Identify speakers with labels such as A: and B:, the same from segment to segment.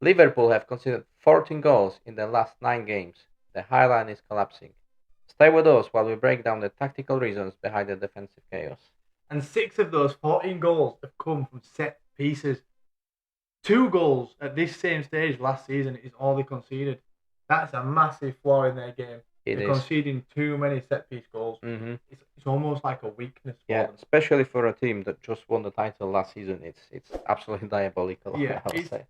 A: Liverpool have conceded 14 goals in their last 9 games. The High Line is collapsing. Stay with us while we break down the tactical reasons behind the defensive chaos.
B: And 6 of those 14 goals have come from set pieces. 2 goals at this same stage last season is all they conceded. That's a massive flaw in their game.
A: It
B: They're
A: is.
B: conceding too many set piece goals.
A: Mm-hmm.
B: It's almost like a weakness for
A: Yeah,
B: them.
A: especially for a team that just won the title last season. It's absolutely diabolical.
B: Yeah,
A: I would say.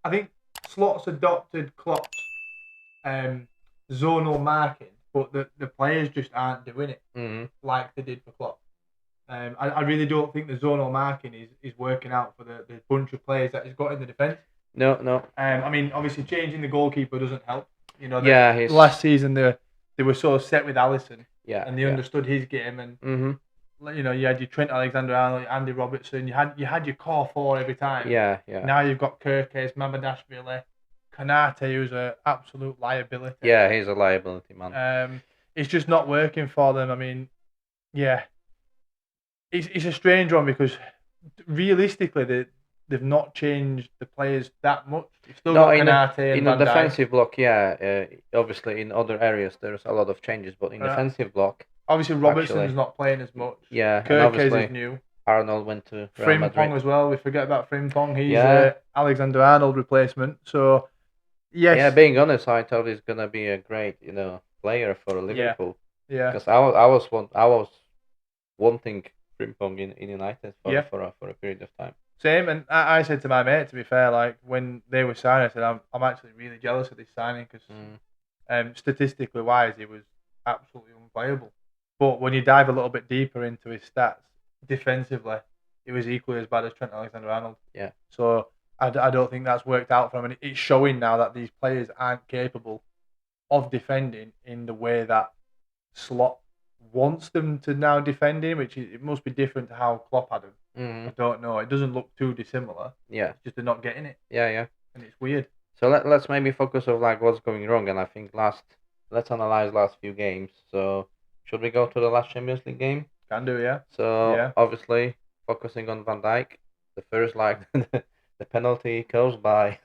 B: I think Slot's adopted Klopp's zonal marking, but the players just aren't doing it like they did for Klopp. I really don't think the zonal marking is working out for the bunch of players that he's got in the defence.
A: No.
B: I mean, obviously, changing the goalkeeper doesn't help. You know,
A: Yeah,
B: last season they were so set with Alisson,
A: yeah,
B: and they understood his game, and you know, you had your Trent Alexander-Arnold, Andy Robertson, you had your core four every time.
A: Yeah.
B: Now you've got Kirkes, Mamadashvili, Konate, who's an absolute liability.
A: Yeah, he's a liability, man.
B: It's just not working for them. I mean, yeah, it's a strange one because realistically they've not changed the players that much. You've still got Konate and
A: in
B: Van
A: the
B: Dijk.
A: defensive block, yeah. Obviously, in other areas there's a lot of changes, but in defensive block,
B: obviously Robertson's not playing as much.
A: Yeah,
B: Kirkes is new.
A: Arnold went to Real Madrid.
B: Frimpong as well. We forget about Frimpong. He's Alexander-Arnold replacement. So yes.
A: Yeah, being honest, I thought he's gonna be a great, player for Liverpool.
B: Yeah.
A: Because I was wanting Frimpong in United for a period of time.
B: Same, and I said to my mate, to be fair, like when they were signing, I said I'm actually really jealous of this signing because statistically wise, he was absolutely unplayable. But when you dive a little bit deeper into his stats, defensively, he was equally as bad as Trent Alexander-Arnold.
A: Yeah.
B: So I don't think that's worked out for him, and it's showing now that these players aren't capable of defending in the way that Slot wants them to now defend him, which it must be different to how Klopp had him. I don't know. It doesn't look too dissimilar.
A: Yeah.
B: It's just they're not getting it.
A: Yeah.
B: And it's weird.
A: So let's maybe focus on like what's going wrong, and I think let's analyze last few games. So should we go to the last Champions League game?
B: Can do, yeah.
A: So obviously focusing on Van Dijk, the first the penalty caused by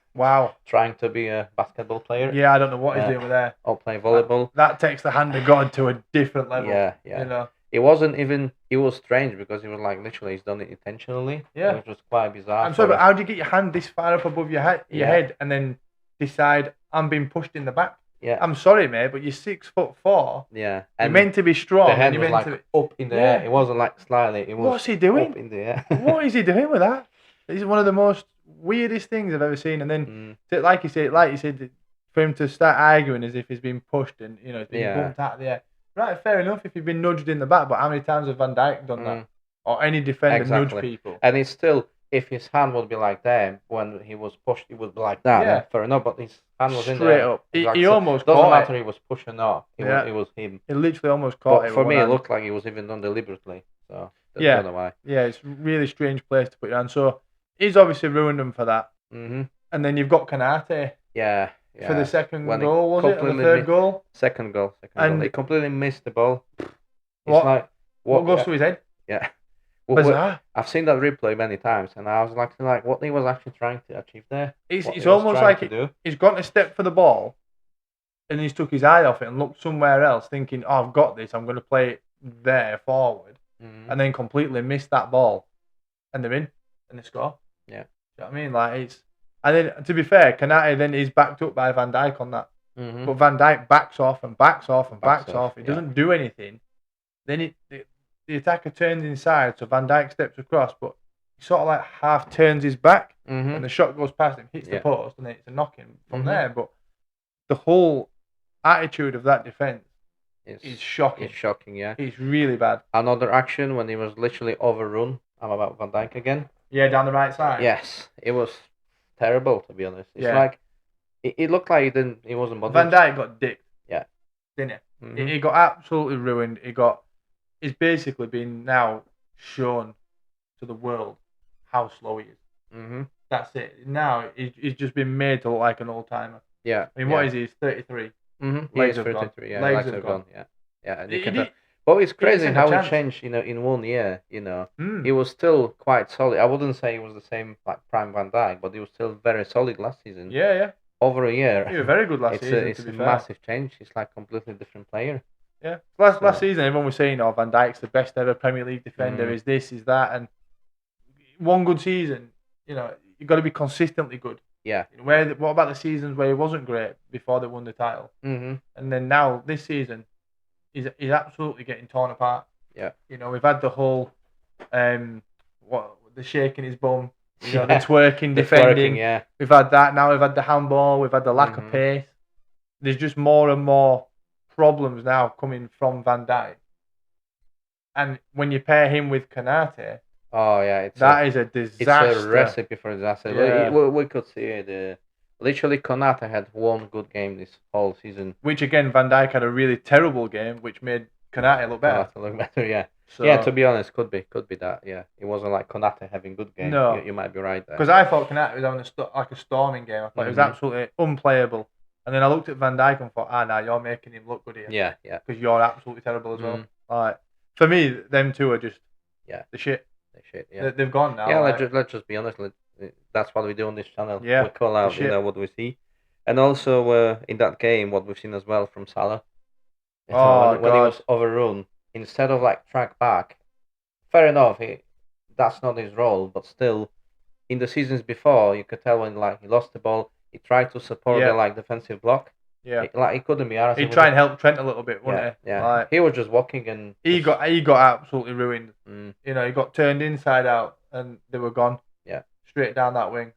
A: trying to be a basketball player.
B: Yeah, I don't know what he's doing with there.
A: Or play volleyball.
B: That takes the hand of God to a different level.
A: Yeah.
B: You know.
A: It wasn't even. It was strange because it was like literally he's done it intentionally.
B: Yeah.
A: Which was quite bizarre.
B: I'm sorry, but how do you get your hand this far up above your head and then decide I'm being pushed in the back?
A: Yeah.
B: I'm sorry, mate, but you're 6'4".
A: Yeah.
B: And you're meant to be strong.
A: The hand was like up in the air. It wasn't like slightly. It was.
B: What's he doing?
A: Up in the air.
B: What is he doing with that? It's one of the most weirdest things I've ever seen. And then, like you said, for him to start arguing as if he's been pushed and he's been bumped out of the air. Right, fair enough if you've been nudged in the back, but how many times have Van Dijk done that? Or any defender nudge people?
A: And it's still, if his hand would be like that when he was pushed, it would be like that.
B: Yeah.
A: Fair enough, but his hand was in
B: there. Straight up. He almost caught it.
A: Doesn't matter he was pushing off. It was him.
B: He literally almost caught it.
A: But for me, it looked like it was even done deliberately. So, I don't know why.
B: Yeah, it's a really strange place to put your hand. So, he's obviously ruined him for that.
A: Mm-hmm.
B: And then you've got Konate.
A: Yeah.
B: For the second goal, was it? Or the third goal?
A: Second goal. And he completely missed the ball.
B: What goes through his head?
A: Yeah.
B: Bizarre.
A: I've seen that replay many times, and I was like what he was actually trying to achieve there.
B: It's almost like he's gone to step for the ball, and he's took his eye off it and looked somewhere else, thinking, "Oh, I've got this. I'm going to play it there forward," and then completely missed that ball, and they're in, and they score.
A: Yeah.
B: Do you know what I mean? Like it's. And then, to be fair, Konate then is backed up by Van Dijk on that.
A: Mm-hmm.
B: But Van Dijk backs off and backs off and backs off. He doesn't do anything. Then the attacker turns inside, so Van Dijk steps across, but he sort of like half turns his back, and the shot goes past him, hits the post, and then it's a knock-in from there. But the whole attitude of that defence is shocking.
A: It's shocking, yeah.
B: It's really bad.
A: Another action when he was literally overrun. I'm about Van Dijk again.
B: Yeah, down the right side.
A: Yes, it was terrible, to be honest. It's like it looked like he wasn't bothered.
B: Van Dijk got dicked.
A: Yeah.
B: Didn't he? Mm-hmm. He got absolutely ruined. He's basically been now shown to the world how slow he is.
A: Mm-hmm.
B: That's it. Now he's just been made to look like an old timer.
A: Yeah.
B: I mean, what is he? He's 33.
A: Mm-hmm. Legs are 33. Yeah, legs are gone. Yeah. And But it's crazy
B: isn't a
A: how he
B: chance.
A: changed, in 1 year. He was still quite solid. I wouldn't say he was the same like prime Van Dijk, but he was still very solid last season.
B: Yeah.
A: Over a year.
B: He was very good last season.
A: It's
B: to be
A: a
B: fair.
A: massive change. It's like completely different player.
B: Yeah. Last season, everyone was saying, "Oh, Van Dijk's the best ever Premier League defender. Is this? Is that?" And one good season, you've got to be consistently good.
A: Yeah.
B: What about the seasons where he wasn't great before they won the title?
A: Mm-hmm.
B: And then now this season, he's absolutely getting torn apart.
A: Yeah.
B: We've had the whole, the shaking his bum, the twerking, defending.
A: Twerking, yeah.
B: We've had that. Now we've had the handball. We've had the lack of pace. There's just more and more problems now coming from Van Dijk. And when you pair him with Konate,
A: oh yeah,
B: that is a disaster.
A: It's a recipe for disaster.
B: Yeah.
A: We could see it. Literally, Konate had one good game this whole season.
B: Which again, Van Dijk had a really terrible game, which made Konate look better.
A: Yeah.
B: So,
A: yeah, to be honest, could be that. Yeah, it wasn't like Konate having good game.
B: No,
A: you might be right there.
B: Because I thought Konate was having a storming game. I thought it was absolutely unplayable. And then I looked at Van Dijk and thought, now you're making him look good here.
A: Yeah.
B: Because you're absolutely terrible as well. Like, for me, them two are just the shit.
A: The shit. Yeah.
B: They've gone now.
A: Yeah, let's just be honest. That's what we do on this channel.
B: Yeah,
A: we call out, what we see, and also in that game, what we've seen as well from Salah. When he was overrun, instead of like track back, fair enough. That's not his role, but still, in the seasons before, you could tell when like he lost the ball, he tried to support the like defensive block.
B: Yeah,
A: he couldn't be arsed.
B: He'd try and help Trent a little bit, wouldn't he?
A: Yeah,
B: like,
A: he was just walking and
B: he got absolutely ruined. He got turned inside out and they were gone.
A: Yeah,
B: straight down that wing.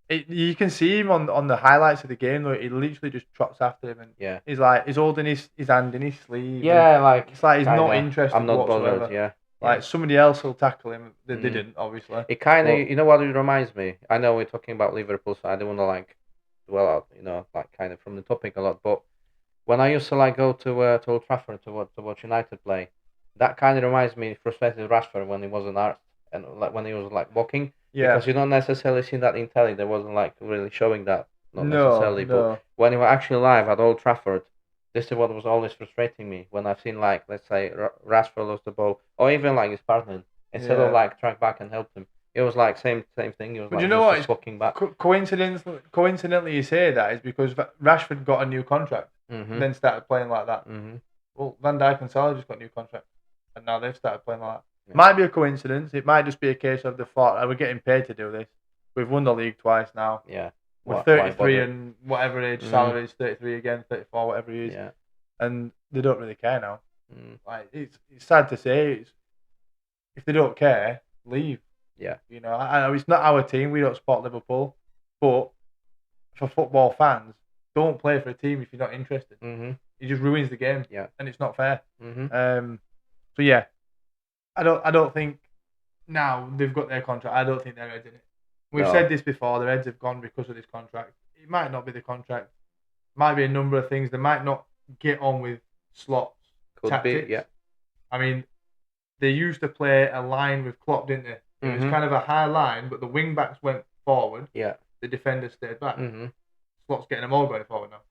B: You can see him on the highlights of the game though. He literally just trots after him and he's like he's holding his hand in his sleeve.
A: Yeah, like
B: it's like he's not interested.
A: I'm not
B: whatsoever.
A: bothered. Yeah.
B: Like somebody else will tackle him. They didn't, obviously.
A: It kind of, you know what it reminds me? I know we're talking about Liverpool, so I don't want to like dwell out, like kind of from the topic a lot. But when I used to like go to Old Trafford to watch United play, that kind of reminds me frustrated Rashford when he wasn't arsed and like when he was like walking. Yeah. Because you don't necessarily see that in telly. There wasn't like really showing that. Not necessarily.
B: No.
A: But when he was actually live at Old Trafford, this is what was always frustrating me when I've seen like, let's say, Rashford lost the ball, or even like his partner, instead of like track back and help him. It was like same thing. It was
B: but
A: like
B: you know what?
A: walking back.
B: Coincidentally, you say that is because Rashford got a new contract, and then started playing like that. Well, Van Dijk and Salah just got a new contract, and now they've started playing like that. Yeah. Might be a coincidence. It might just be a case of the thought, we're getting paid to do this. We've won the league twice now.
A: Yeah.
B: We're 33 and whatever age Salah is, 33 again, 34, whatever he is.
A: Yeah.
B: And they don't really care now. Like it's sad to say. If they don't care, leave.
A: Yeah.
B: I know it's not our team. We don't support Liverpool, but for football fans, don't play for a team if you're not interested. It just ruins the game.
A: Yeah.
B: And it's not fair. So yeah, I don't think now they've got their contract. I don't think they're heads in it. We've said this before. Their heads have gone because of this contract. It might not be the contract. It might be a number of things. They might not get on with Slot's tactics.
A: Be, yeah.
B: I mean, they used to play a line with Klopp, didn't they? It was kind of a high line, but the wing backs went forward.
A: Yeah.
B: The defenders stayed back. Slot's getting them all going forward now.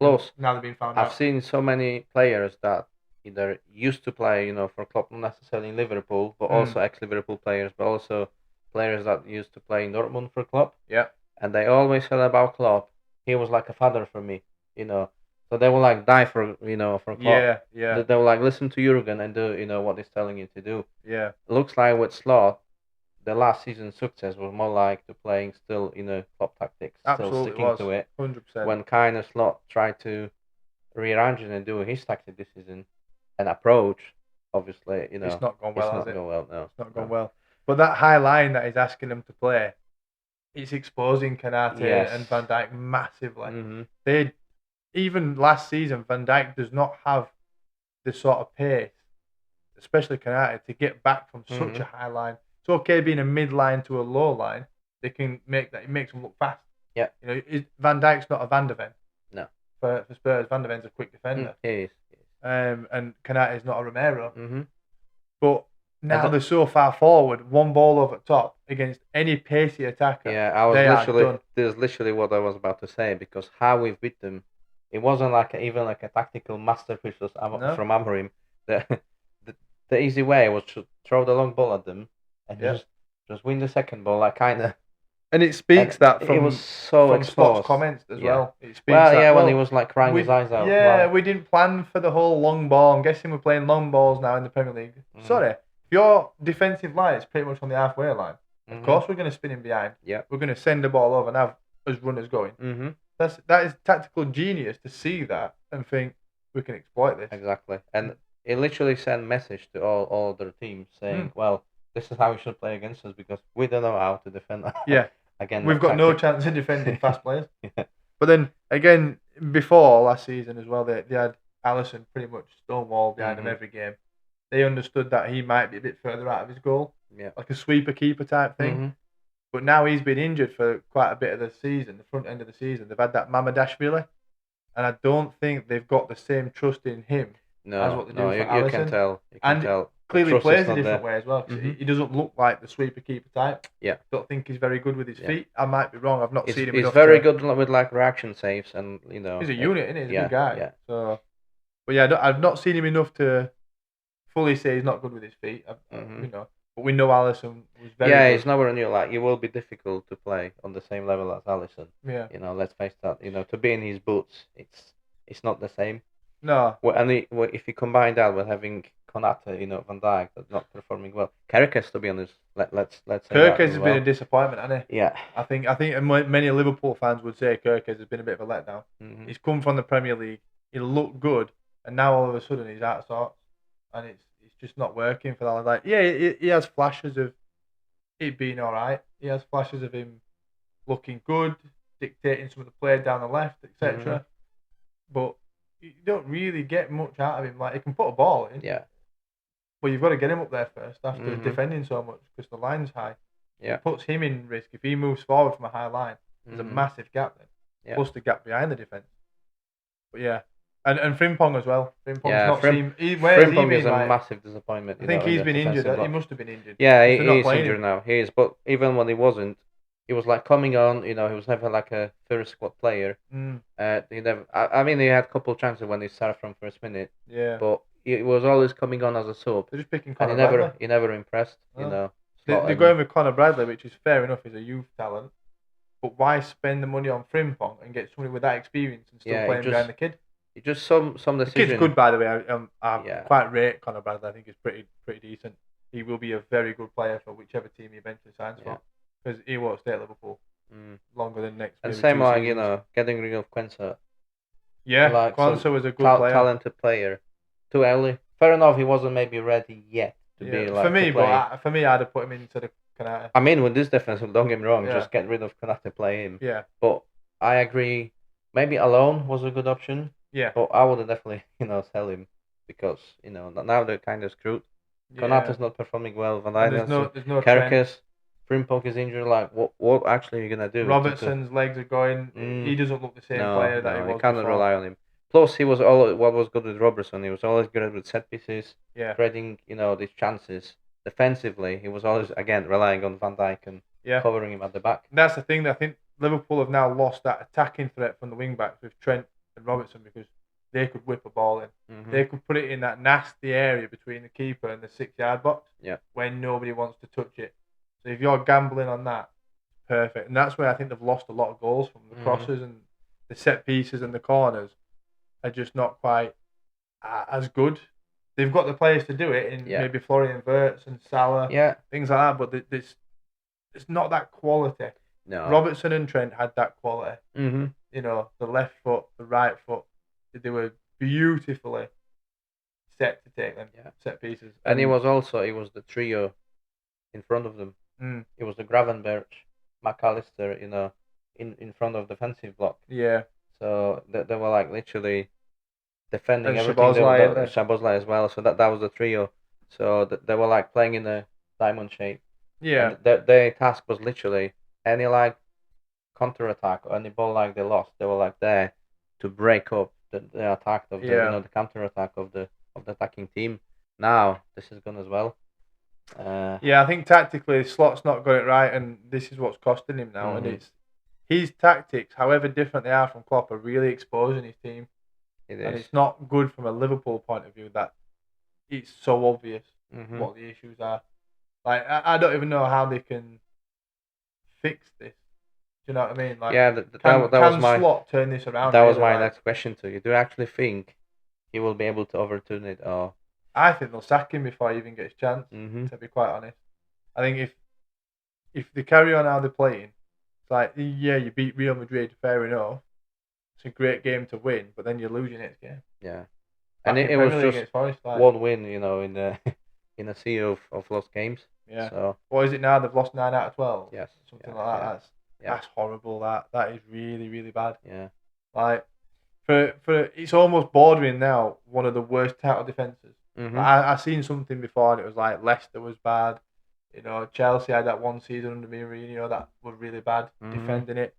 A: Plus,
B: now they've been found out.
A: I've seen so many players that either used to play, for Klopp, not necessarily in Liverpool, but also ex-Liverpool players, but also players that used to play in Dortmund for Klopp.
B: Yeah.
A: And they always said about Klopp, he was like a father for me, So they will like die for Klopp.
B: Yeah.
A: They will like listen to Jurgen and do what he's telling you to do.
B: Yeah.
A: It looks like with Slot, the last season's success was more like to playing still Klopp tactics,
B: Absolutely
A: still sticking to it.
B: 100%.
A: When kind of Slot tried to rearrange it and do his tactic this season and approach, obviously
B: it's not gone well.
A: It's not gone well. No,
B: it's not gone well. But that high line that he's asking them to play, it's exposing Konate and Van Dijk massively. They even last season, Van Dijk does not have the sort of pace, especially Konate, to get back from such a high line. It's okay being a mid line to a low line. They can make that. It makes them look fast.
A: Yeah.
B: Van Dijk's not a Van de Ven.
A: No.
B: For Spurs, Van de Ven's a quick defender.
A: He is.
B: And Konate is not a Romero. But now they're so far forward, one ball over top against any pacey attacker.
A: Yeah, there's literally what I was about to say, because how we've beat them, it wasn't like even like a tactical masterpiece from Amorim. the the easy way was to throw the long ball at them and
B: Yeah.
A: just win the second ball, like kind of.
B: And it speaks that
A: it was
B: from
A: so
B: Slot's
A: exposed.
B: comments as
A: Yeah.
B: well. It speaks
A: Well,
B: that,
A: yeah, when he was like crying his eyes out.
B: Yeah,
A: like,
B: we didn't plan for the whole long ball. I'm guessing we're playing long balls now in the Premier League. Sorry, if your defensive line is pretty much on the halfway line, of course we're going to spin him behind.
A: Yeah.
B: We're going to send the ball over and have us runners going. That is tactical genius to see that and think we can exploit this.
A: Exactly, and it literally sent message to all other teams saying, well, this is how we should play against us because we don't know how to defend.
B: Yeah.
A: Again,
B: we've got no chance in defending fast players.
A: Yeah.
B: But then again, before last season as well, they had Alisson pretty much stonewalled behind him every game. They understood that he might be a bit further out of his goal, like a sweeper keeper type thing. But now he's been injured for quite a bit of the season, the front end of the season. They've had that Mamadashvili, and I don't think they've got the same trust in him as what they do for Alisson.
A: You can tell. You can tell.
B: Clearly plays a different way as well. He doesn't look like the sweeper keeper type.
A: Yeah.
B: Don't think he's very good with his feet. I might be wrong. I've not seen him.
A: He's very good with like reaction saves and
B: He's a unit, isn't he? He's a good guy.
A: Yeah.
B: So, but yeah, I've not seen him enough to fully say he's not good with his feet. But we know Alisson was very.
A: Yeah,
B: good.
A: he's nowhere near like. It will be difficult to play on the same level as Alisson.
B: Yeah.
A: Let's face that. To be in his boots, it's not the same.
B: No.
A: Well, and if you combine that with having Konate, Van Dijk, that's not performing well. Kerkez, to be honest, let's say
B: Kerkez
A: has
B: been a disappointment, hasn't he?
A: Yeah.
B: I think many Liverpool fans would say Kerkez has been a bit of a letdown. He's come from the Premier League. He looked good, and now all of a sudden he's out of sorts, and it's just not working for that. Like, yeah, he has flashes of it being all right. He has flashes of him looking good, dictating some of the play down the left, etc. But you don't really get much out of him. Like, he can put a ball in.
A: Yeah.
B: But you've got to get him up there first after defending so much because the line's high.
A: Yeah.
B: It puts him in risk. If he moves forward from a high line, there's a massive gap then.
A: Yeah.
B: Plus the gap behind the defence. But yeah. And Frimpong as well.
A: Frimpong is a massive disappointment.
B: I think he's been injured. He must have been injured.
A: Yeah, he is injured now. He is. But even when he wasn't, he was like coming on. He was never like a first squad player. He never. I mean, he had a couple of chances when he started from first minute.
B: Yeah.
A: But he was always coming on as a sub.
B: They're just picking Conor
A: and
B: Bradley.
A: He never impressed.
B: They're going with Conor Bradley, which is fair enough. He's a youth talent. But why spend the money on Frimpong and get somebody with that experience and still playing behind the kid?
A: It just some decision.
B: The kid's good, by the way. I quite rate Conor Bradley. I think he's pretty decent. He will be a very good player for whichever team he eventually signs for, because he won't stay at Liverpool longer than next.
A: And same like getting rid of Quensa.
B: Yeah, like Quensa was a good player,
A: talented player. Too early. Fair enough, he wasn't maybe ready yet to be like.
B: For me, I'd have put him into the Konate.
A: I mean, with this defense, don't get me wrong, just get rid of Konate, play him.
B: Yeah.
A: But I agree. Maybe alone was a good option.
B: Yeah.
A: But I would definitely, sell him because now they're kind of screwed. Konate's not performing well. Van Dijk,
B: there's no
A: Kerkez, Frimpong is injured. Like, what actually are you gonna do?
B: Robertson's legs are going. He doesn't look the same player that he was.
A: You cannot
B: before.
A: rely on him. Plus, he was what was good with Robertson. He was always good with set pieces, creating these chances. Defensively, he was always again relying on Van Dijk and covering him at the back.
B: And that's the thing. I think Liverpool have now lost that attacking threat from the wing backs with Trent and Robertson because they could whip a ball in. They could put it in that nasty area between the keeper and the 6-yard box when nobody wants to touch it. So if you're gambling on that, perfect. And that's where I think they've lost a lot of goals from. The crosses and the set pieces and the corners are just not quite as good. They've got the players to do it in maybe Florian Wirtz and Salah, things like that, but it's not that quality.
A: No.
B: Robertson and Trent had that quality.
A: Mm-hmm.
B: The left foot, the right foot, they were beautifully set to take them set pieces.
A: And he was the trio in front of them. It was the Gravenberch, McAllister, in front of the defensive block.
B: Yeah.
A: So they were like literally defending
B: and
A: everything. Szoboszlai as well. So that was the trio. So they were like playing in a diamond shape.
B: Yeah.
A: And their task was literally any like counter attack or any ball like they lost, they were like there to break up the attack of the counter attack of the attacking team. Now this is gone as well.
B: I think tactically Slot's not got it right, and this is what's costing him now. And it's his tactics, however different they are from Klopp, are really exposing his team.
A: It is.
B: And it's not good from a Liverpool point of view that it's so obvious what the issues are. Like I don't even know how they can fix this. Do you know what I mean? Like,
A: yeah, that was my
B: Slot turn this around?
A: That was my next question to you. Do you actually think he will be able to overturn it, or?
B: I think they'll sack him before he even gets a chance.
A: Mm-hmm.
B: To be quite honest, I think if they carry on how they're playing, it's like, yeah, you beat Real Madrid, fair enough. It's a great game to win, but then you're losing next game.
A: Yeah,
B: and it was just
A: Forest, one win, in the in a sea of lost games.
B: Yeah.
A: So
B: what is it now? They've lost 9 out of 12.
A: Yes.
B: Something like that. That's horrible. That is really, really bad.
A: Yeah.
B: Like for it's almost bordering now one of the worst title defenses.
A: Mm-hmm.
B: I seen something before and it was like Leicester was bad. Chelsea had that one season under Mourinho that was really bad defending it.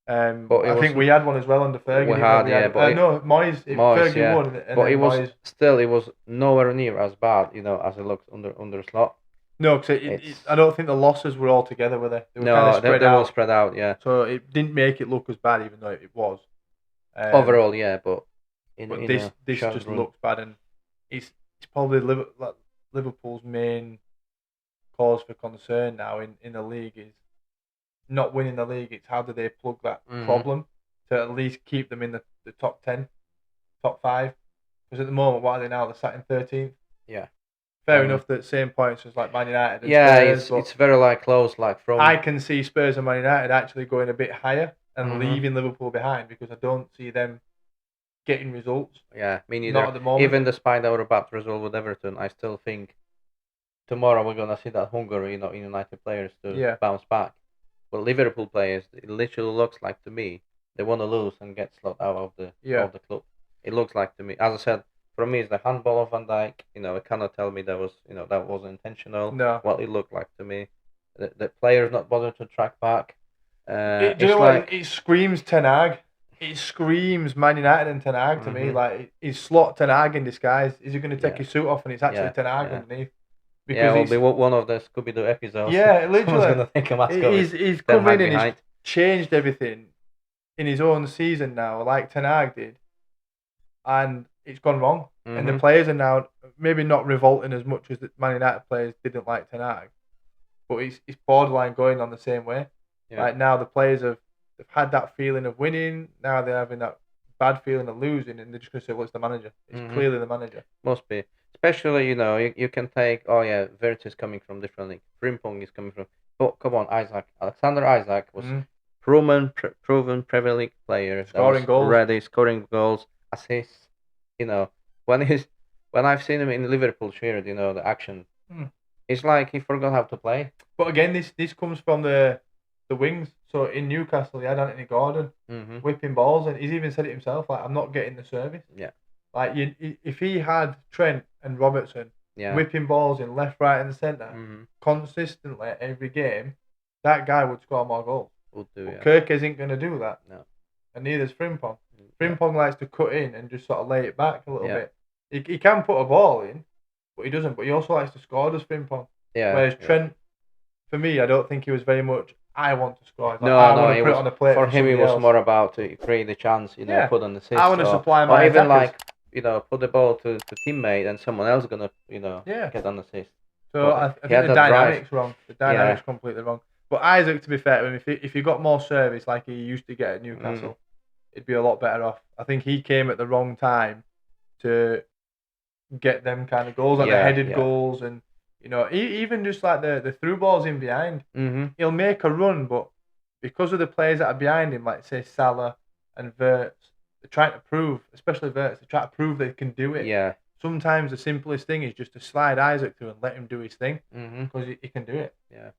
B: But I think we had one as well under Fergie.
A: We had, but
B: Moyes. Fergie won,
A: but it was it was nowhere near as bad, as it looks under Slot.
B: No, because I don't think the losses were all together, were they? They were kind of spread
A: they
B: out.
A: were spread out, yeah.
B: So it didn't make it look as bad, even though it was.
A: Overall, yeah, but
B: this just looks bad, and it's probably Liverpool's main cause for concern now in the league is not winning the league. It's how do they plug that problem to at least keep them in the top 10, top 5? Because at the moment, what are they now? They're sat in 13th.
A: Yeah.
B: Fair enough that same points as like Man United and
A: Spurs. It's very close. From
B: I can see Spurs and Man United actually going a bit higher and leaving Liverpool behind because I don't see them getting results.
A: Yeah, me neither.
B: Not at the moment.
A: Even despite our bad result with Everton, I still think tomorrow we're gonna see that hunger, in United players to bounce back. But Liverpool players, it literally looks like to me they want to lose and get Slot out of the club. It looks like to me, as I said. For me, it's the handball of Van Dijk. It cannot tell me that wasn't intentional.
B: No.
A: Well, it looked like to me. The player's not bothered to track back.
B: It screams Ten Hag. It screams Man United and Ten Hag to me. Like, is Slot Ten Hag in disguise? Is he going to take his suit off and it's actually Ten Hag underneath?
A: Because it'll be one of the Scooby-Doo episodes.
B: Yeah, literally.
A: Someone's going to think a mask
B: he's come in and he's changed everything in his own season now, like Ten Hag did. And it's gone wrong. And the players are now maybe not revolting as much as the Man United players didn't like Ten Hag, but it's borderline going on the same way. Yeah. Like now the players they've had that feeling of winning, now they're having that bad feeling of losing, and they're just going to say, well, it's the manager. It's clearly the manager.
A: Must be. Especially, you can take, Vert is coming from different league. Frimpong is coming from, but come on, Alexander Isaac was proven Premier League player.
B: Scoring goals.
A: Ready, scoring goals, assists, when I've seen him in Liverpool shirt, the action, it's like he forgot how to play.
B: But again, this comes from the wings. So in Newcastle, he had Anthony Gordon whipping balls, and he's even said it himself. Like, I'm not getting the service.
A: Yeah.
B: Like if he had Trent and Robertson whipping balls in left, right, and centre consistently every game, that guy would score more goals.
A: Would do.
B: But Kirk isn't going to do that.
A: No.
B: And neither's Frimpong. Frimpong likes to cut in and just sort of lay it back a little bit. He can put a ball in, but he doesn't. But he also likes to score, does Frimpong.
A: Yeah.
B: Whereas Trent, for me, I don't think he was very much, I want to score.
A: No,
B: I want to put it on the plate
A: for him, it was more about to create the chance, put on the assist.
B: I want to supply my
A: even
B: attackers.
A: put the ball to teammate and someone else is going to, get on the assist.
B: So I think the dynamic's wrong. The dynamic's completely wrong. But Isaac, to be fair to him, if he got more service like he used to get at Newcastle, it'd be a lot better off. I think he came at the wrong time to get them kind of goals, like the headed goals, and even just like the through balls in behind. He'll make a run, but because of the players that are behind him, like say Salah and Wirtz, they're trying to prove, especially Wirtz, they're trying to prove they can do it.
A: Yeah.
B: Sometimes the simplest thing is just to slide Isaac through and let him do his thing because he can do it.
A: Yeah.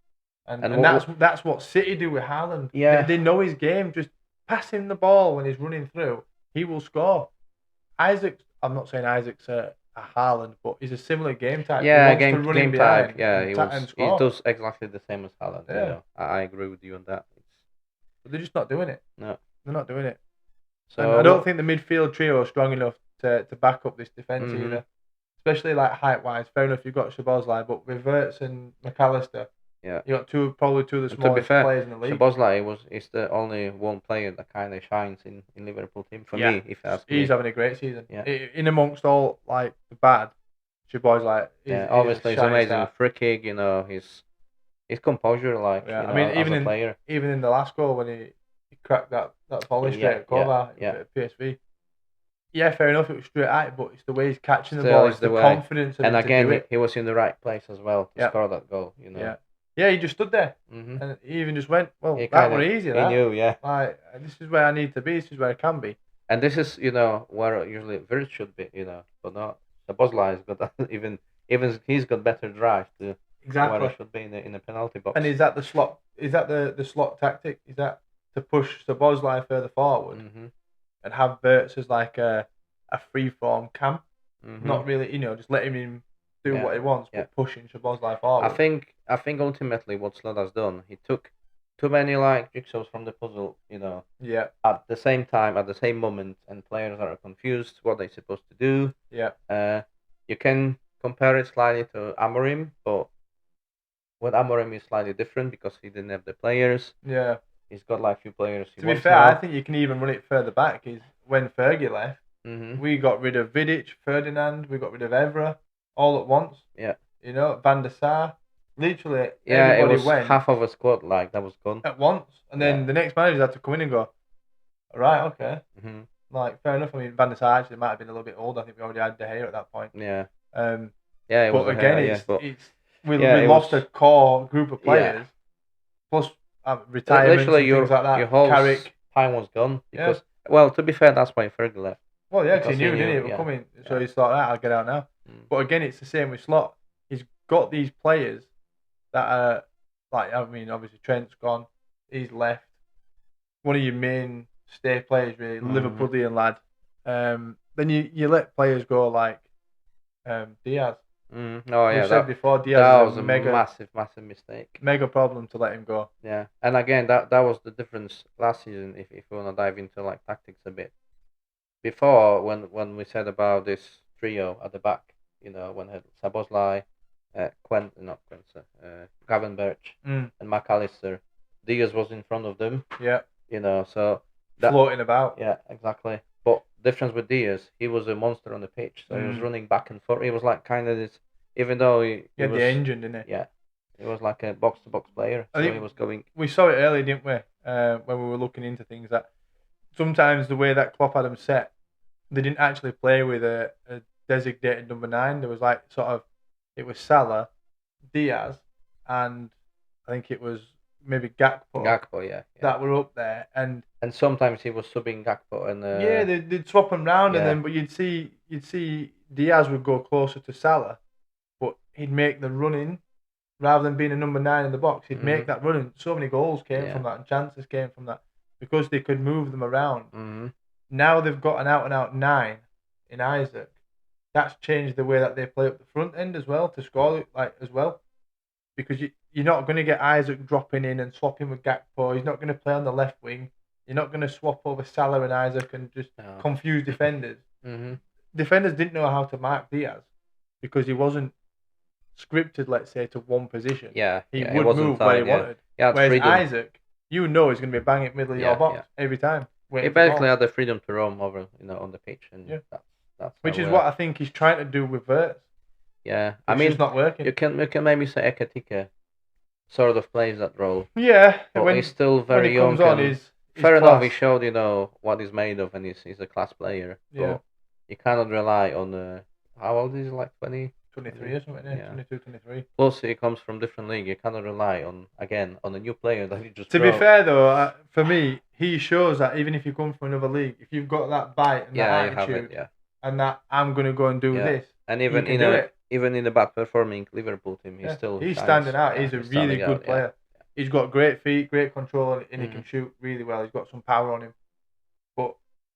B: And that's what City do with Haaland.
A: Yeah.
B: They know his game. Just pass him the ball when he's running through. He will score. I'm not saying Isaac's a Haaland, but he's a similar game type.
A: Yeah, game type. Yeah, he does exactly the same as Haaland. Yeah. I agree with you on that.
B: But they're just not doing it.
A: No.
B: They're not doing it. So and I don't think the midfield trio are strong enough to back up this defence either. Especially like height-wise. Fair enough, you've got Szoboszlai, but with Wirtz and McAllister, you got probably two of the smallest players in the league.
A: Szoboszlai is the only one player that kind of shines in Liverpool team for me. If
B: he's having a great season. In amongst all like the bad, Szoboszlai is
A: obviously he's amazing
B: star.
A: free kick. His composure, like
B: I mean,
A: as a player.
B: Even in the last goal when he cracked that volley straight at Kovar at PSV. Yeah, fair enough. It was straight at it, but it's the way he's catching the ball. It's the confidence of him to do it.
A: He was in the right place as well to score that goal.
B: Yeah, he just stood there, and he even just went, well, that was easy.
A: He knew,
B: like, this is where I need to be. This is where I can be.
A: And this is, where usually Virt should be, but not. Szoboszlai has got even he's got better drive to where he should be in the penalty box.
B: And is that the slot? Is that the slot tactic? Is that to push Szoboszlai further forward and have Virts as like a free form cam? Not really, just letting him do what he wants, but pushing Szoboszlai forward.
A: I think ultimately what Slot has done, he took too many like jigsaws from the puzzle, at the same time, at the same moment, and players are confused what they're supposed to do. You can compare it slightly to Amorim, but with Amorim is slightly different because he didn't have the players. He's got like few players.
B: To be fair, I think you can even run it further back. Is when Fergie left, we got rid of Vidic, Ferdinand, we got rid of Evra, all at once. Van der Sar. Literally, everybody went.
A: Half of a squad like that was gone
B: at once, and then the next manager had to come in and go, right, okay, like fair enough. I mean, Van der Sar actually might have been a little bit old. I think we already had De Gea at that point. But again, we lost a core group of players, plus retirements and things like that.
A: Your whole
B: Carrick
A: time was gone because, well, to be fair, that's why Fergie left.
B: Well, yeah, because he knew, didn't he? It was coming, so he thought, right, I'll get out now. But again, it's the same with Slot. He's got these players that are like, I mean, obviously Trent's gone, he's left. One of your mainstay players, really, Liverpoolian lad. Then you let players go like Diaz.
A: Oh yeah,
B: we said before, Diaz
A: was a massive mistake.
B: Mega problem to let him go.
A: Yeah, and again, that was the difference last season. If you want to dive into like tactics a bit, before when we said about this trio at the back, when had Szoboszlai, Gavin Birch and McAllister, Diaz was in front of them. So
B: floating about.
A: Yeah, exactly. But difference with Diaz, he was a monster on the pitch, so he was running back and forth. He was like kind of this, even though he
B: had
A: was
B: the engine, didn't he?
A: Yeah, he was like a box to box player. So he was going.
B: We saw it early, didn't we? When we were looking into things, that sometimes the way that Klopp had them set, they didn't actually play with a designated number 9. There was like it was Salah, Diaz, and I think it was maybe Gakpo.
A: Yeah.
B: That were up there, and
A: sometimes he was subbing Gakpo, and
B: they'd swap them round, and then but you'd see Diaz would go closer to Salah, but he'd make the running rather than being a number 9 in the box. He'd make that running. So many goals came from that, and chances came from that because they could move them around. Now they've got an out-and-out 9 in Isaac. That's changed the way that they play up the front end as well to score as well, because you're not going to get Isaac dropping in and swapping with Gakpo. He's not going to play on the left wing. You're not going to swap over Salah and Isaac and just confuse defenders. Defenders didn't know how to mark Diaz because he wasn't scripted, let's say, to one position. He would move where he wanted. Whereas freedom. Isaac, he's going to be bang in the middle of your box every time.
A: He basically had the freedom to roam over, on the pitch, and that's
B: which is what I think he's trying to do with Wirtz.
A: Yeah,
B: I mean, it's not working.
A: You can maybe say Ekatike sort of plays that role.
B: Yeah,
A: but he's still very young. Fair enough, he showed what he's made of, and he's a class player. But you cannot rely on how old is he? Like 20?
B: 23 or something, 22, 23.
A: Plus, he comes from different league. You cannot rely on a new player that he just.
B: To be fair though, for me, he shows that even if you come from another league, if you've got that bite and that attitude, and that I'm gonna go and do this,
A: and even in the bad performing Liverpool team, he's
B: standing out. He's a really good player. He's got great feet, great control, and he can shoot really well. He's got some power on him. But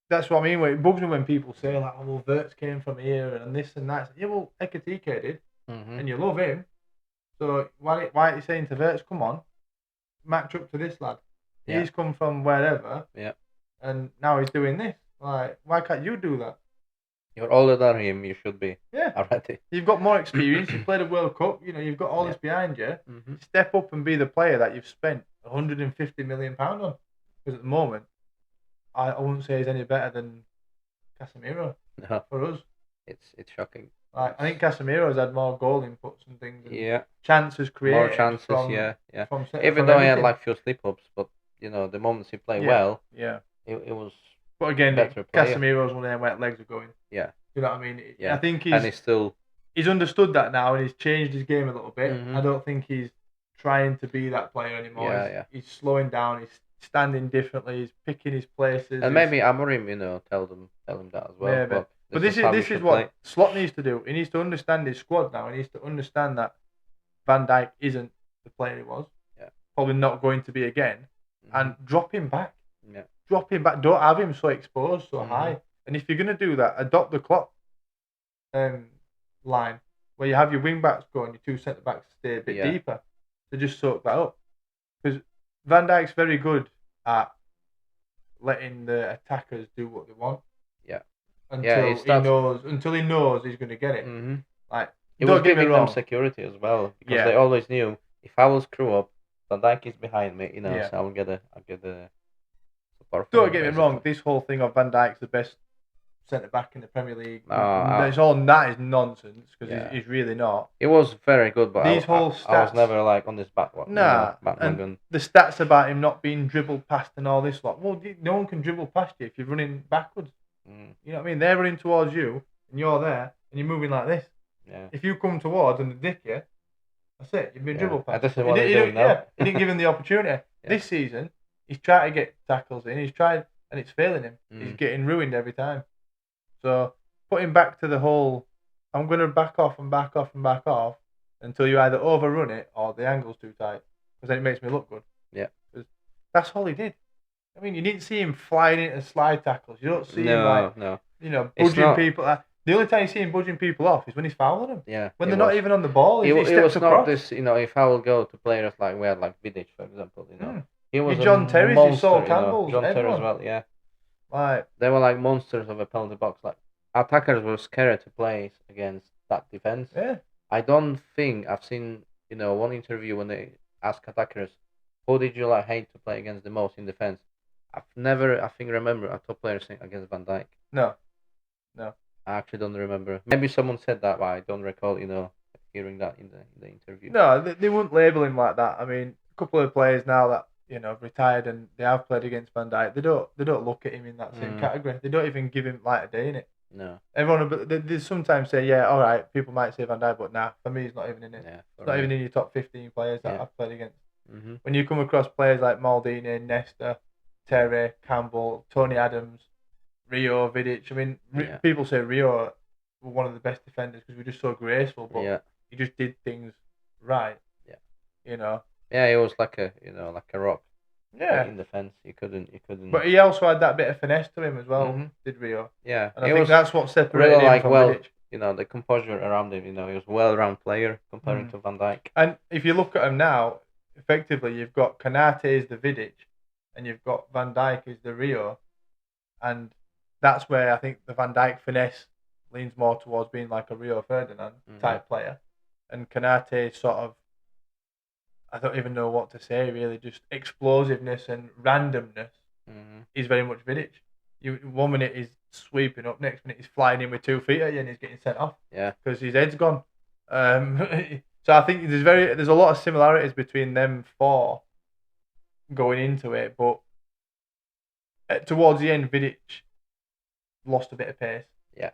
B: that's what I mean. It bugs me when people say like, "Oh, well, Wirtz came from here and this and that." Yeah, well, Ekatike did, and you love him. So why are you saying to Wirtz, "Come on, match up to this lad"? He's come from wherever, and now he's doing this. Like, why can't you do that?
A: You're older than him. You should be. Already.
B: You've got more experience. You played a World Cup. You've got all this behind you. Step up and be the player that you've spent £150 million on. Because at the moment, I wouldn't say he's any better than Casemiro for us.
A: It's shocking.
B: Like, I think Casemiro's had more goal inputs and things. And
A: Yeah.
B: chances created.
A: More chances,
B: from,
A: yeah.
B: From
A: Even though he had
B: everything.
A: like few slip-ups, but the moments he played well,
B: Yeah.
A: it was.
B: But again,
A: better player.
B: Casemiro's one of them where legs are going.
A: Yeah.
B: You know what I mean?
A: Yeah.
B: I think
A: and he's still.
B: He's understood that now, and he's changed his game a little bit.
A: Mhm.
B: I don't think he's trying to be that player anymore.
A: Yeah,
B: He's slowing down. He's standing differently. He's picking his places.
A: And maybe Amorim, tell him that as well.
B: Maybe. But this is what Slot needs to do. He needs to understand his squad now. He needs to understand that Van Dijk isn't the player he was.
A: Yeah.
B: Probably not going to be again. And drop him back.
A: Yeah.
B: Drop him back. Don't have him so exposed, so high. And if you're going to do that, adopt the Klopp line where you have your wing backs go and your two centre backs stay a bit deeper to just soak that up. Because Van Dijk's very good at letting the attackers do what they want.
A: Yeah.
B: Until he knows he's going to get it.
A: Mm-hmm.
B: Like,
A: it was giving them security as well, because they always knew if I will screw up, Van Dijk is behind me, so I'll get the support.
B: Don't get me wrong, this whole thing of Van Dijk's the best centre back in the Premier League, that is nonsense, because he's really not.
A: It was very good, but
B: these whole stats,
A: I was never like on this back one.
B: And the stats about him not being dribbled past and all this lot. Well, no one can dribble past you if you're running backwards. You know what I mean? They're running towards you, and you're there, and you're moving like this.
A: Yeah.
B: If you come towards and they dick you, that's it. You've been dribbled past.
A: This is what he's doing now.
B: He didn't give him the opportunity. This season, he's tried to get tackles in. He's tried, and it's failing him. He's getting ruined every time. So put him back to the whole, I'm going to back off and back off and back off until you either overrun it or the angle's too tight, because then it makes me look good.
A: Yeah.
B: That's all he did. I mean, you didn't see him flying into slide tackles. You don't see him budging people. The only time you see him budging people off is when he's fouling them.
A: Yeah.
B: When they're not even on the ball.
A: It was not this, if I will go to players like we had like Vidic, for example, he was
B: John Terry's,
A: monster,
B: you saw Campbell's,
A: John Terry as well, yeah.
B: Like,
A: they were like monsters of a penalty box. Like, attackers were scared to play against that defense.
B: Yeah.
A: I don't think I've seen one interview when they ask attackers, who did you hate to play against the most in defense? I've never remember a top player saying against Van Dijk.
B: No.
A: I actually don't remember. Maybe someone said that, but I don't recall hearing that in the interview.
B: No, they wouldn't label him like that. I mean, a couple of players now that retired and they have played against Van Dijk, they don't look at him in that same category. They don't even give him light of day in it.
A: No.
B: Everyone, they sometimes say, yeah, all right, people might say Van Dijk, but nah, for me, he's not even in it.
A: Yeah,
B: it's not even in your top 15 players that I've played against.
A: Mm-hmm.
B: When you come across players like Maldini, Nesta, Terry, Campbell, Tony Adams, Rio, Vidic. I mean, people say Rio were one of the best defenders because we were just so graceful, but he just did things right. Yeah.
A: Yeah, he was like a rock.
B: Yeah.
A: In defense, he couldn't.
B: But he also had that bit of finesse to him as well. Did Rio?
A: Yeah.
B: And I think that's what separated him from Vidic.
A: The composure around him. He was a well-rounded player comparing to Van Dijk.
B: And if you look at him now, effectively, you've got Kanate as the Vidic, and you've got Van Dijk as the Rio, and that's where I think the Van Dijk finesse leans more towards being like a Rio Ferdinand type player, and Kanate sort of, I don't even know what to say really, just explosiveness and randomness is very much Vidic. 1 minute he's sweeping up, next minute he's flying in with 2 feet at you and he's getting sent off.
A: Yeah,
B: because his head's gone. So I think there's a lot of similarities between them four going into it, but towards the end, Vidic lost a bit of pace.
A: Yeah.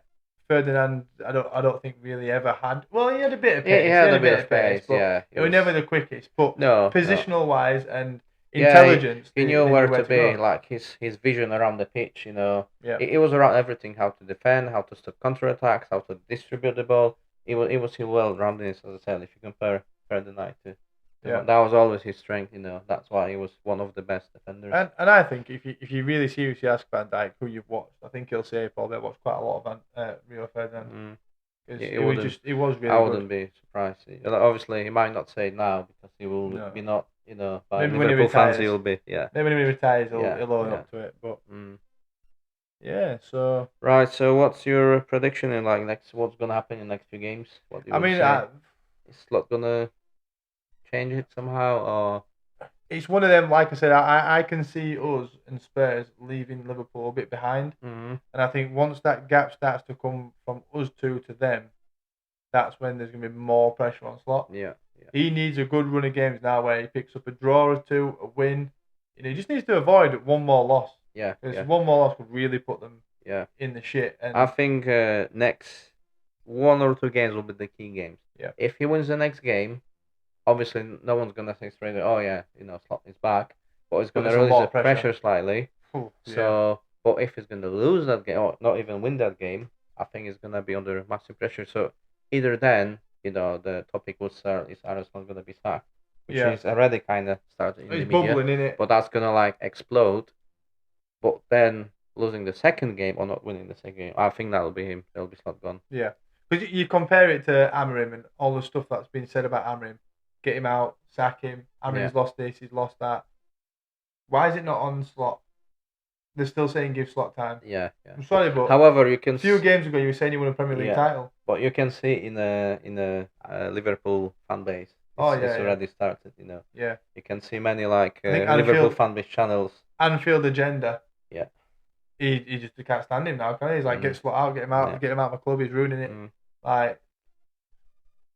B: Ferdinand, I don't think really ever had. Well, he had a bit of pace.
A: He had a bit of pace.
B: But he was never the quickest. But positional wise and
A: intelligence, he knew where to be. Like his vision around the pitch. It was around everything: how to defend, how to stop counterattacks, how to distribute the ball. It was well rounded, as I said. If you compare Ferdinand to that was always his strength. That's why he was one of the best defenders.
B: And I think if you really seriously ask Van Dijk who you've watched, I think he'll say probably watched quite a lot of Rio Ferdinand. It was really.
A: I wouldn't be surprised. Obviously, he might not say it now because he will be not. By
B: maybe
A: Liverpool fans, he'll be. Yeah.
B: Maybe when he retires, he'll own up to it. But yeah. So.
A: Right. So, what's your prediction in next? What's gonna happen in the next few games? What do you say? Is Slot gonna change it somehow, or
B: it's one of them? Like I said, I can see us and Spurs leaving Liverpool a bit behind, and I think once that gap starts to come from us two to them, that's when there's going to be more pressure on Slot.
A: Yeah.
B: He needs a good run of games now where he picks up a draw or two, a win. He just needs to avoid one more loss.
A: Yeah.
B: Because one more loss could really put them in the shit. And
A: I think next 1 or 2 games will be the key games.
B: Yeah.
A: If he wins the next game, obviously no one's gonna say straight away, oh yeah, Slot is back, but it's gonna release the pressure slightly. So, but if he's gonna lose that game or not even win that game, I think he's gonna be under massive pressure. So either then, the topic will start is Arne Slot gonna be sacked, which is already kind of started in the media.
B: Bubbling in it.
A: But that's gonna like explode. But then losing the second game or not winning the second game, I think that'll be him. That'll be Slot gone.
B: Yeah, because you compare it to Amorim and all the stuff that's been said about Amorim. Get him out, sack him. Amorim's lost this, he's lost that. Why is it not on Slot? They're still saying give Slot time.
A: Yeah.
B: I'm sorry, but
A: however, you can
B: a few games ago you were saying you won a Premier League title.
A: But you can see in a Liverpool fan base. It's already started.
B: Yeah.
A: You can see many Liverpool fan base channels.
B: Anfield agenda.
A: Yeah.
B: He just can't stand him now, can he? He's like, get Slot out, get him out, get him out of my club. He's ruining it. Like,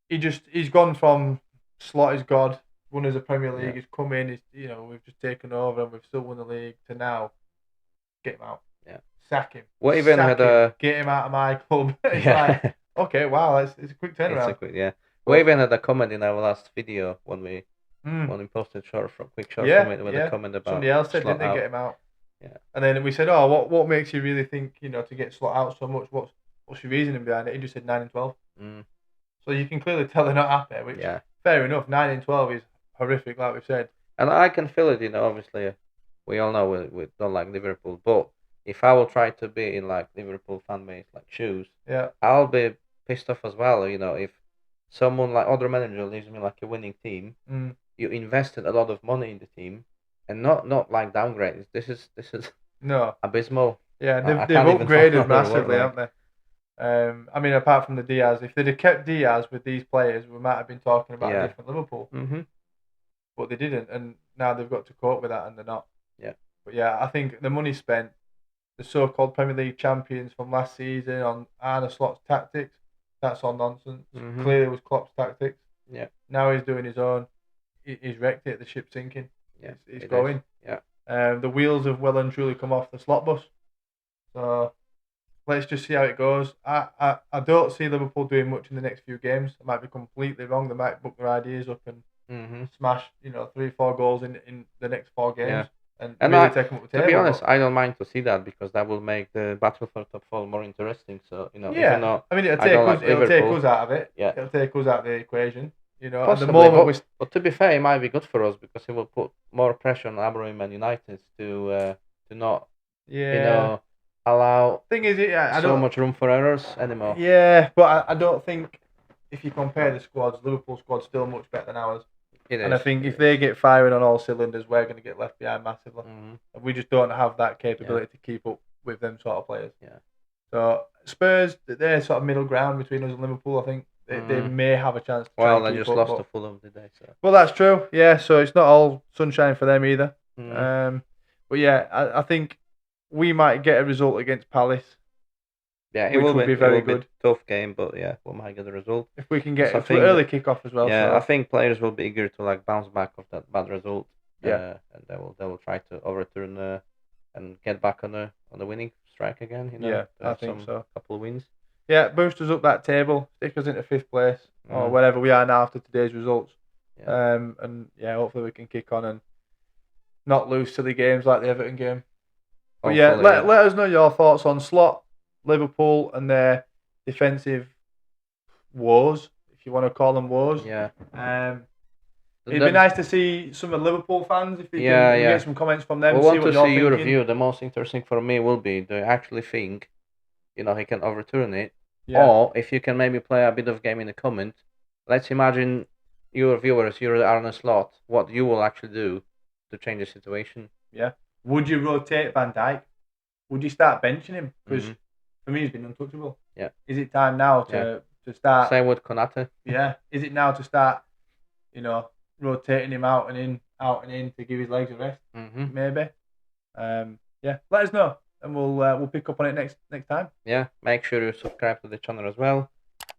B: he's gone from Slot is God, won as a Premier League. He's come in. We've just taken over and we've still won the league. To now, get him out.
A: Yeah.
B: Sack him.
A: What even had
B: get him out of my club. It's like, okay, wow, it's a quick turnaround.
A: We even had a comment in our last video when we posted quick short from it with a comment about
B: somebody else said,
A: Slot
B: didn't they, get him out?
A: Yeah.
B: And then we said, oh, what makes you really think, to get Slot out so much? What's your reasoning behind it? He just said 9 and 12. So you can clearly tell they're not happy, which fair enough. 9 and 12 is horrific, like we've said.
A: And I can feel it, obviously we all know we don't like Liverpool, but if I will try to be in like Liverpool fan base shoes, I'll be pissed off as well. If someone like other manager leaves me like a winning team, you invested a lot of money in the team, and not like downgrades. This is
B: no
A: abysmal.
B: Yeah, they've upgraded massively, haven't they? I mean, apart from the Diaz, if they'd have kept Diaz with these players, we might have been talking about a different Liverpool. But they didn't, and now they've got to cope with that, and they're not.
A: Yeah.
B: But yeah, I think the money spent, the so-called Premier League champions from last season on Arne Slot's tactics, that's all nonsense. Clearly, it was Klopp's tactics.
A: Yeah.
B: Now he's doing his own. He's wrecked it. The ship's sinking.
A: Yeah.
B: It's going.
A: Yeah.
B: The wheels have well and truly come off the Slot bus. So let's just see how it goes. I don't see Liverpool doing much in the next few games. I might be completely wrong. They might book their ideas up and smash 3-4 goals in the next 4 games and really take them up the table.
A: To be honest, I don't mind to see that because that will make the battle for top 4 more interesting. So even though
B: I mean it'll take us out of it.
A: Yeah,
B: it'll take us out of the equation.
A: Possibly,
B: at the moment
A: but to be fair, it might be good for us because it will put more pressure on Amorim and United to not allow
B: thing is
A: so much room for errors anymore.
B: Yeah, but I don't think if you compare the squads, Liverpool squad's still much better than ours. And I think if they get firing on all cylinders, we're going to get left behind massively. And we just don't have that capability to keep up with them sort of players.
A: Yeah.
B: So Spurs, they're sort of middle ground between us and Liverpool. I think they may have a chance to
A: they just lost to Fulham today. So.
B: Well, that's true. Yeah, so it's not all sunshine for them either. But yeah, I think we might get a result against Palace.
A: Yeah, it will be very good. Tough game, but yeah, we might get a result.
B: If we can get an early kick-off as well.
A: Yeah,
B: so.
A: I think players will be eager to bounce back of that bad result.
B: Yeah.
A: And they will try to overturn and get back on the winning strike again.
B: Yeah, I think so.
A: Couple of wins.
B: Yeah, boost us up that table, stick us into 5th place or wherever we are now after today's results.
A: Yeah.
B: And yeah, hopefully we can kick on and not lose silly games like the Everton game. But yeah, let us know your thoughts on Slot, Liverpool, and their defensive woes, if you want to call them woes.
A: Yeah.
B: It'd be nice to see some of Liverpool fans if we can get some comments from them.
A: We want to see your review. The most interesting for me will be do you actually think, he can overturn it, or if you can maybe play a bit of game in the comment. Let's imagine your viewers, you're Arne Slot, what you will actually do to change the situation.
B: Yeah. Would you rotate Van Dijk? Would you start benching him? Because for me, he's been untouchable.
A: Yeah.
B: Is it time now to start?
A: Same with Konate.
B: Yeah. Is it now to start, rotating him out and in to give his legs a rest? Maybe. Yeah. Let us know, and we'll pick up on it next time.
A: Yeah. Make sure you subscribe to the channel as well.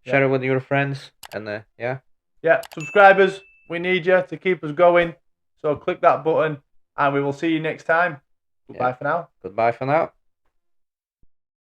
A: Share it with your friends, and yeah.
B: Yeah, subscribers, we need you to keep us going. So click that button, and we will see you next time. Goodbye for now.
A: Goodbye for now.